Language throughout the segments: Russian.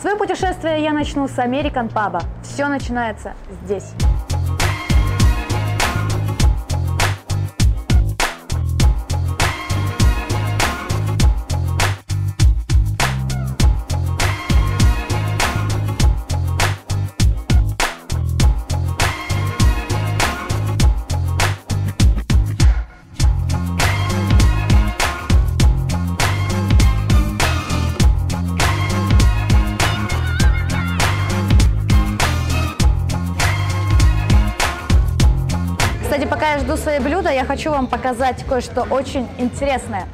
Свое путешествие я начну с American Pub. Все начинается здесь. Кстати, пока я жду свои блюда, я хочу вам показать кое-что очень интересное.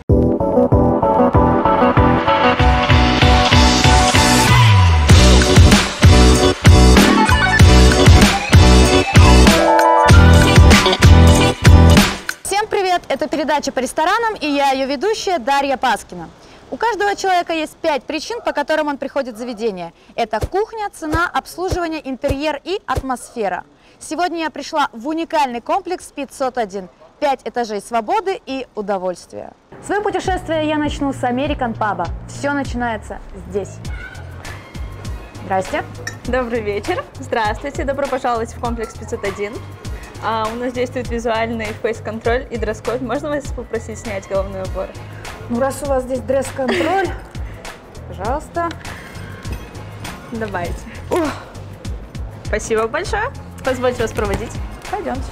Всем привет! Это передача по ресторанам, и я ее ведущая Дарья Паскина. У каждого человека есть 5 причин, по которым он приходит в заведение. Это кухня, цена, обслуживание, интерьер и атмосфера. Сегодня я пришла в уникальный комплекс 501. 5 этажей свободы и удовольствия. Свое путешествие я начну с American Pub. Все начинается здесь. Здрасте. Добрый вечер. Здравствуйте. Добро пожаловать в комплекс 501. У нас действует визуальный фейс-контроль и дресс-код. Можно вас попросить снять головной убор? Ну, раз у вас здесь дресс-контроль, пожалуйста. Давайте. Спасибо большое. Позвольте вас проводить. Пойдемте.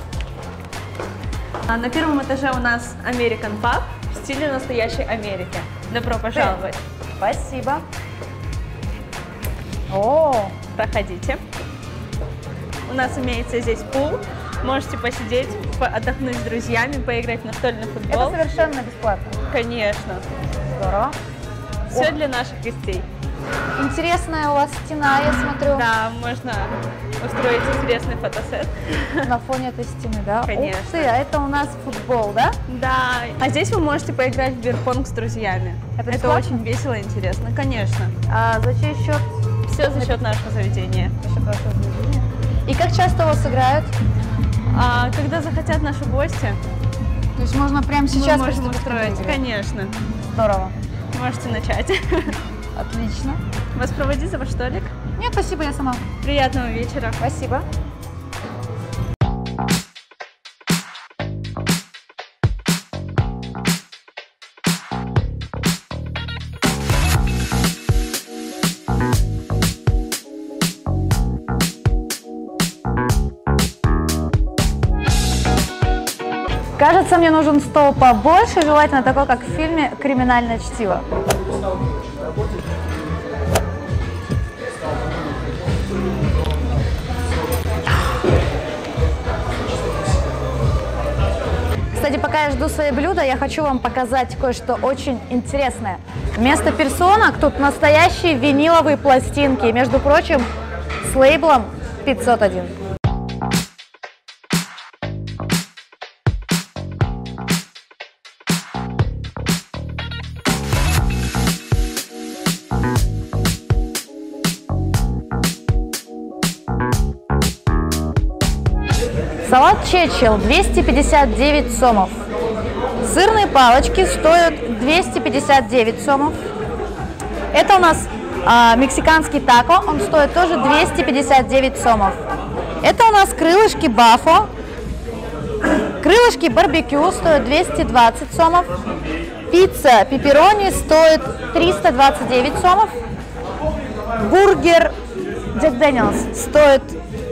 На первом этаже у нас American Pub в стиле настоящей Америки. Добро пожаловать. Спасибо. О, проходите. У нас имеется здесь пул. Можете посидеть, отдохнуть с друзьями, поиграть в настольный футбол. Это совершенно бесплатно. Конечно. Здорово. Все для наших гостей. Интересная у вас стена, я смотрю. Да, можно устроить интересный фотосет. На фоне этой стены, да? Конечно. Ух ты, а это у нас футбол, да? Да. А здесь вы можете поиграть в бирпонг с друзьями. Это очень весело и интересно, конечно. А за чей счет? Все за счет нашего заведения. И как часто у вас играют? Когда захотят наши гости. То есть можно прямо сейчас мы можем устроить? Конечно. Здорово. Можете начать. Отлично. Вас проводить за ваш столик? Нет, спасибо, я сама. Приятного вечера. Спасибо. Кажется, мне нужен стол побольше, желательно такой, как в фильме «Криминальное чтиво». Кстати, пока я жду свои блюда, я хочу вам показать кое-что очень интересное. Вместо персонок тут настоящие виниловые пластинки, между прочим, с лейблом 501. Салат чечил 259 сомов. Сырные палочки стоят 259 сомов. Это у нас мексиканский тако, он стоит тоже 259 сомов. Это у нас крылышки бафо. Крылышки барбекю стоят 220 сомов. Пицца пепперони стоит 329 сомов. Бургер Джек Дэниелс стоит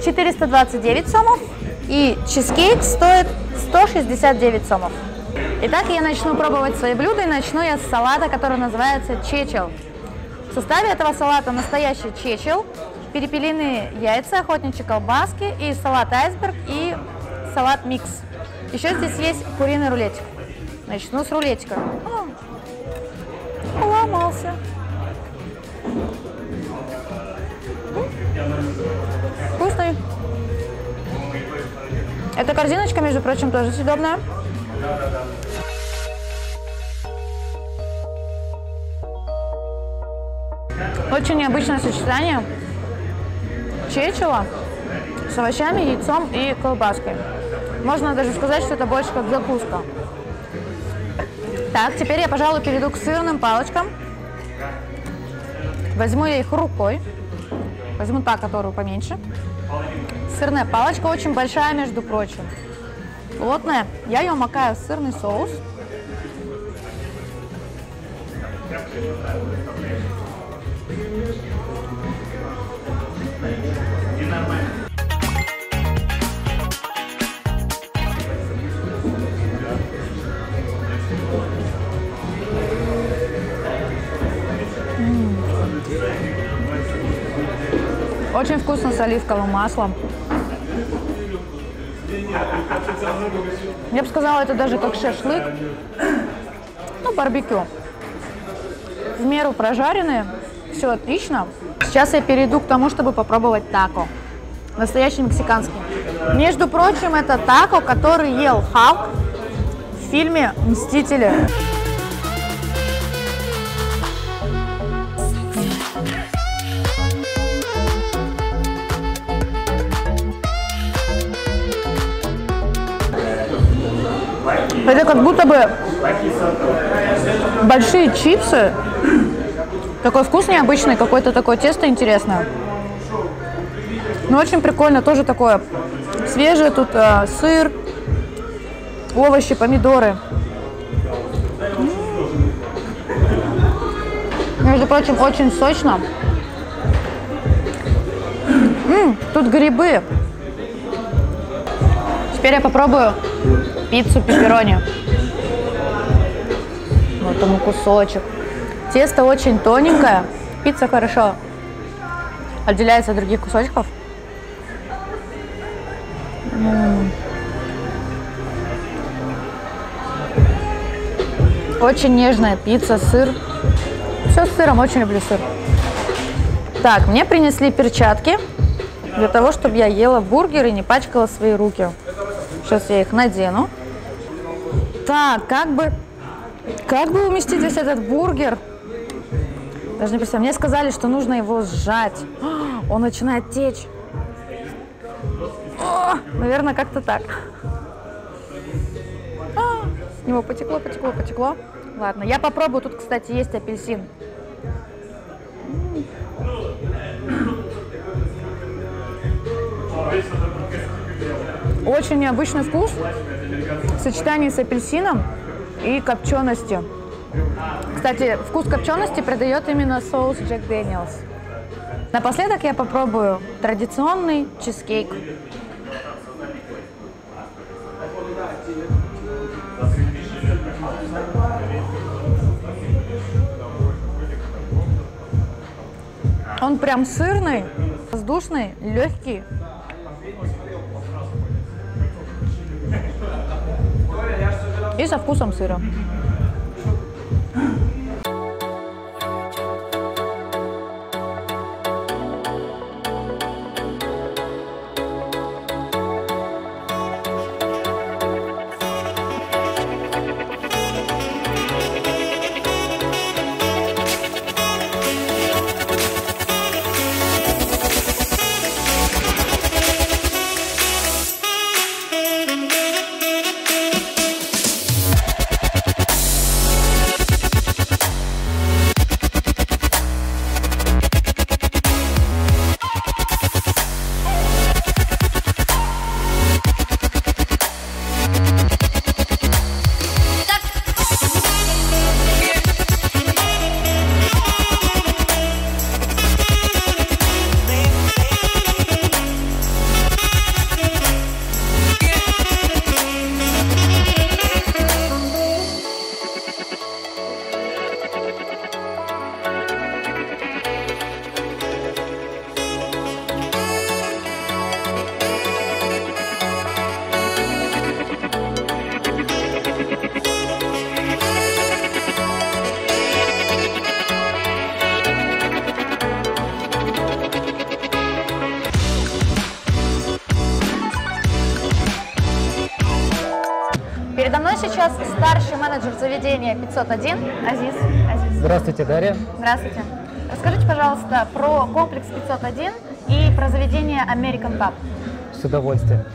429 сомов. И чизкейк стоит 169 сомов. Итак, я начну пробовать свои блюда, и начну я с салата, который называется чечил. В составе этого салата настоящий чечил, перепелиные яйца, охотничьи колбаски, и салат айсберг, и салат микс. Еще здесь есть куриный рулетик. Начну с рулетика. Поломался. Вкусный. Эта корзиночка, между прочим, тоже съедобная. Очень необычное сочетание чечила с овощами, яйцом и колбаской. Можно даже сказать, что это больше как закуска. Так, теперь я, пожалуй, перейду к сырным палочкам. Возьму я их рукой. Возьму та, которую поменьше. Сырная палочка очень большая, между прочим. Плотная. Я ее макаю в сырный соус. Очень вкусно с оливковым маслом. Я бы сказала, это даже как шашлык. Ну, барбекю. В меру прожаренные. Все отлично. Сейчас я перейду к тому, чтобы попробовать тако. Настоящий мексиканский. Между прочим, это тако, который ел Халк в фильме «Мстители». Это как будто бы большие чипсы. Такой вкус необычный, какое-то такое тесто интересное. Но очень прикольно, тоже такое свежее. Тут сыр, овощи, помидоры. Между прочим, очень сочно. Тут грибы. Теперь я попробую пиццу пепперони. Вот ему кусочек. Тесто очень тоненькое. Пицца хорошо отделяется от других кусочков. Очень нежная пицца, сыр. Все с сыром, очень люблю сыр. Так, мне принесли перчатки для того, чтобы я ела бургер и не пачкала свои руки. Сейчас я их надену. Так, как бы уместить весь этот бургер? Даже не представляю. Мне сказали, что нужно его сжать. Он начинает течь. Наверное, как-то так. С него потекло, потекло, потекло. Ладно, я попробую. Тут, кстати, есть апельсин. Очень необычный вкус в сочетании с апельсином и копченостью. Кстати, вкус копчености придает именно соус Джек Дэниелс. Напоследок я попробую традиционный чизкейк. Он прям сырный, воздушный, легкий. И со вкусом сыра. Передо мной сейчас старший менеджер заведения 501 Азиз. Здравствуйте, Дарья. Здравствуйте. Расскажите, пожалуйста, про комплекс 501 и про заведение American Pub. С удовольствием.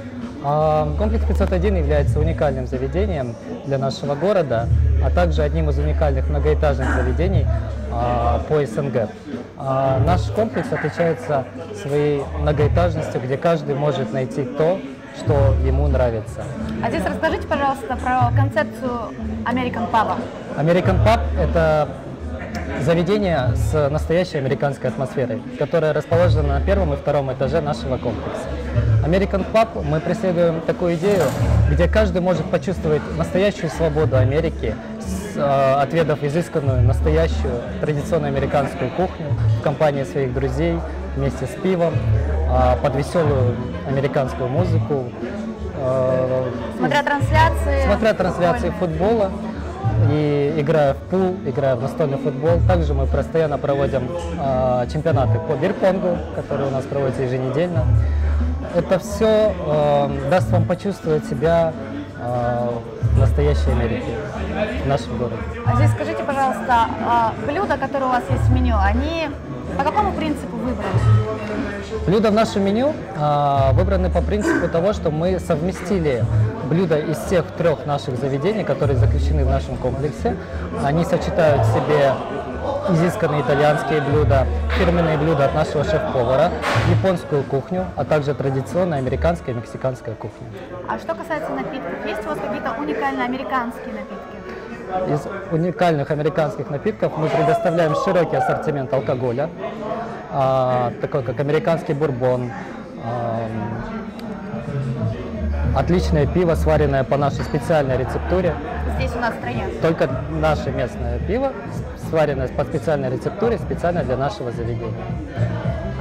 Комплекс 501 является уникальным заведением для нашего города, а также одним из уникальных многоэтажных заведений по СНГ. Наш комплекс отличается своей многоэтажностью, где каждый может найти то, что ему нравится. А здесь расскажите, пожалуйста, про концепцию American Pub. American Pub – это заведение с настоящей американской атмосферой, которое расположено на первом и втором этаже нашего комплекса. American Pub мы преследуем такую идею, где каждый может почувствовать настоящую свободу Америки, отведав изысканную, настоящую, традиционную американскую кухню в компании своих друзей, вместе с пивом, под веселую американскую музыку. Смотря трансляции футбола и играя в пул, играя в настольный футбол. Также мы постоянно проводим чемпионаты по бирпонгу, которые у нас проводятся еженедельно. Это все даст вам почувствовать себя в настоящей Америке, в нашем городе. А здесь скажите, пожалуйста, блюда, которые у вас есть в меню, они по какому принципу выбраны? Блюда в нашем меню выбраны по принципу того, что мы совместили блюда из всех трех наших заведений, которые заключены в нашем комплексе. Они сочетают в себе изысканные итальянские блюда, фирменные блюда от нашего шеф-повара, японскую кухню, а также традиционная американская и мексиканская кухня. А что касается напитков, есть у вас какие-то уникальные американские напитки? Из уникальных американских напитков мы предоставляем широкий ассортимент алкоголя, такой как американский бурбон, отличное пиво, сваренное по нашей специальной рецептуре. Здесь у нас в стране. Только наше местное пиво, сваренное по специальной рецептуре, специально для нашего заведения.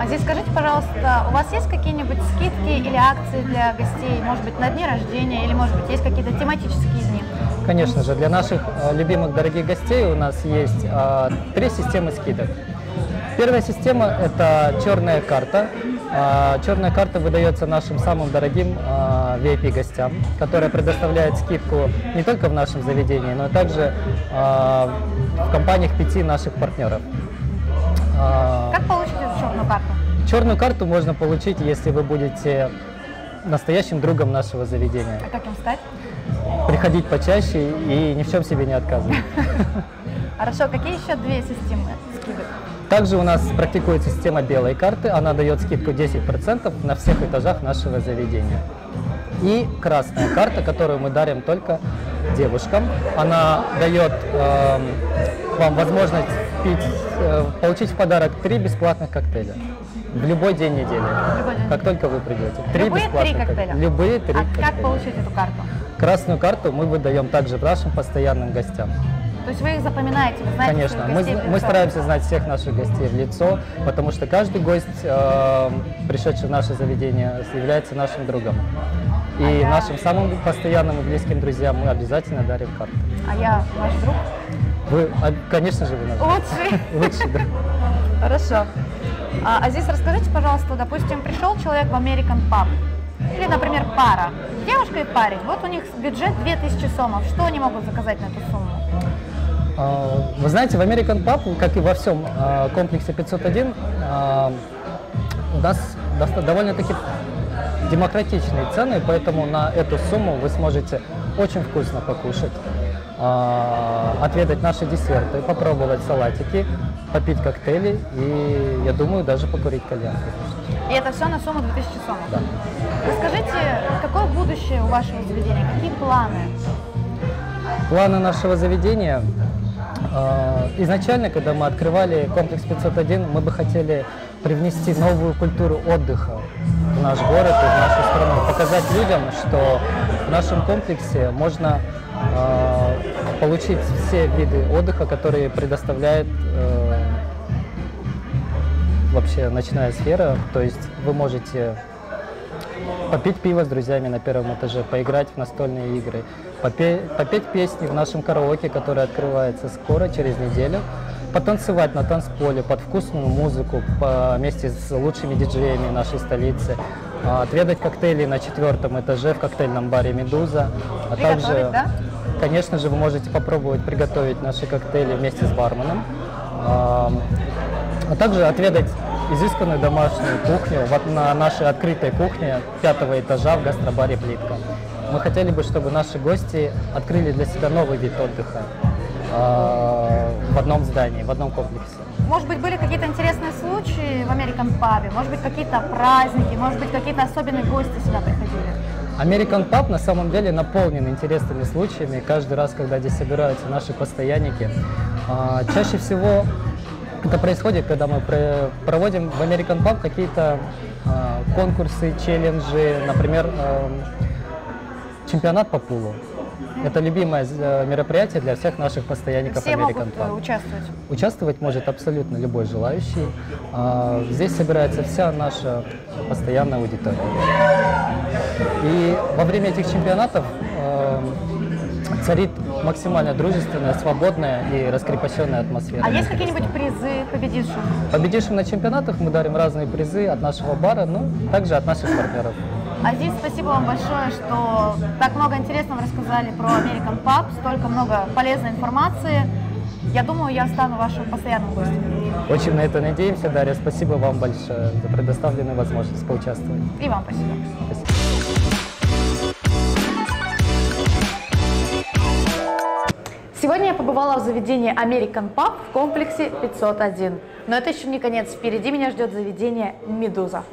А здесь скажите, пожалуйста, у вас есть какие-нибудь скидки или акции для гостей, может быть, на дни рождения, или, может быть, есть какие-то тематические дни? Конечно же, для наших любимых дорогих гостей у нас есть 3 системы скидок. Первая система – это черная карта. Черная карта выдается нашим самым дорогим VIP-гостям, которая предоставляет скидку не только в нашем заведении, но и также в компаниях 5 наших партнеров. Как получить эту черную карту? Черную карту можно получить, если вы будете настоящим другом нашего заведения. А как им стать? Приходить почаще и ни в чем себе не отказывать. Хорошо, какие еще 2 системы скидок? Также у нас практикуется система белой карты, она дает скидку 10% на всех этажах нашего заведения. И красная карта, которую мы дарим только девушкам, она дает вам возможность получить в подарок 3 бесплатных коктейля в любой день недели, как только вы придете. 3 Любые 3 коктейля? Любые 3 коктейля. Как получить эту карту? Красную карту мы выдаем также нашим постоянным гостям. То есть вы их запоминаете, вы знаете, конечно, своих гостей мы стараемся знать всех наших гостей в лицо, потому что каждый гость, пришедший в наше заведение, является нашим другом. И нашим самым постоянным и близким друзьям мы обязательно дарим карты. А я ваш друг? Вы, конечно же, вы наш друг. Лучший. Лучший, да. Хорошо. А здесь расскажите, пожалуйста, допустим, пришел человек в American Pub, или, например, пара, девушка и парень, вот у них бюджет 2000 сомов, что они могут заказать на эту сумму? Вы знаете, в American Pub, как и во всем комплексе 501, у нас довольно-таки демократичные цены, поэтому на эту сумму вы сможете очень вкусно покушать, отведать наши десерты, попробовать салатики, попить коктейли и, я думаю, даже покурить кальян. И это все на сумму 2000 сомов? Да. Расскажите, какое будущее у вашего заведения, какие планы? Планы нашего заведения. Изначально, когда мы открывали комплекс 501, мы бы хотели привнести новую культуру отдыха в наш город и в нашу страну, показать людям, что в нашем комплексе можно получить все виды отдыха, которые предоставляет вообще ночная сфера. То есть вы можете попить пиво с друзьями на первом этаже, поиграть в настольные игры, попеть песни в нашем караоке, который открывается скоро, через неделю, потанцевать на танцполе под вкусную музыку вместе с лучшими диджеями нашей столицы, отведать коктейли на 4-м этаже в коктейльном баре «Медуза». А также, да? конечно же, вы можете попробовать приготовить наши коктейли вместе с барменом, а также отведать изысканную домашнюю кухню на нашей открытой кухне 5-го этажа в гастробаре «Плитка». Мы хотели бы, чтобы наши гости открыли для себя новый вид отдыха в одном здании, в одном комплексе. Может быть, были какие-то интересные случаи в American Pub? Может быть, какие-то праздники? Может быть, какие-то особенные гости сюда приходили? American Pub на самом деле наполнен интересными случаями. Каждый раз, когда здесь собираются наши постоянники, чаще всего это происходит, когда мы проводим в American Pub какие-то конкурсы, челленджи, например, чемпионат по пулу. Это любимое мероприятие для всех наших постоянников Все American могут Pub. участвовать. Участвовать может абсолютно любой желающий. Здесь собирается вся наша постоянная аудитория. И во время этих чемпионатов царит максимально дружественная, свободная и раскрепощенная атмосфера. А есть какие-нибудь призы победившим? Победившим на чемпионатах мы дарим разные призы от нашего бара, ну, также от наших партнеров. Азиз, спасибо вам большое, что так много интересного рассказали про American Pub, столько много полезной информации. Я думаю, я стану вашим постоянным гостем. Очень на это надеемся, Дарья. Спасибо вам большое за предоставленную возможность поучаствовать. И вам спасибо. Спасибо. Сегодня я побывала в заведении American Pub в комплексе 501. Но это еще не конец. Впереди меня ждет заведение «Медуза».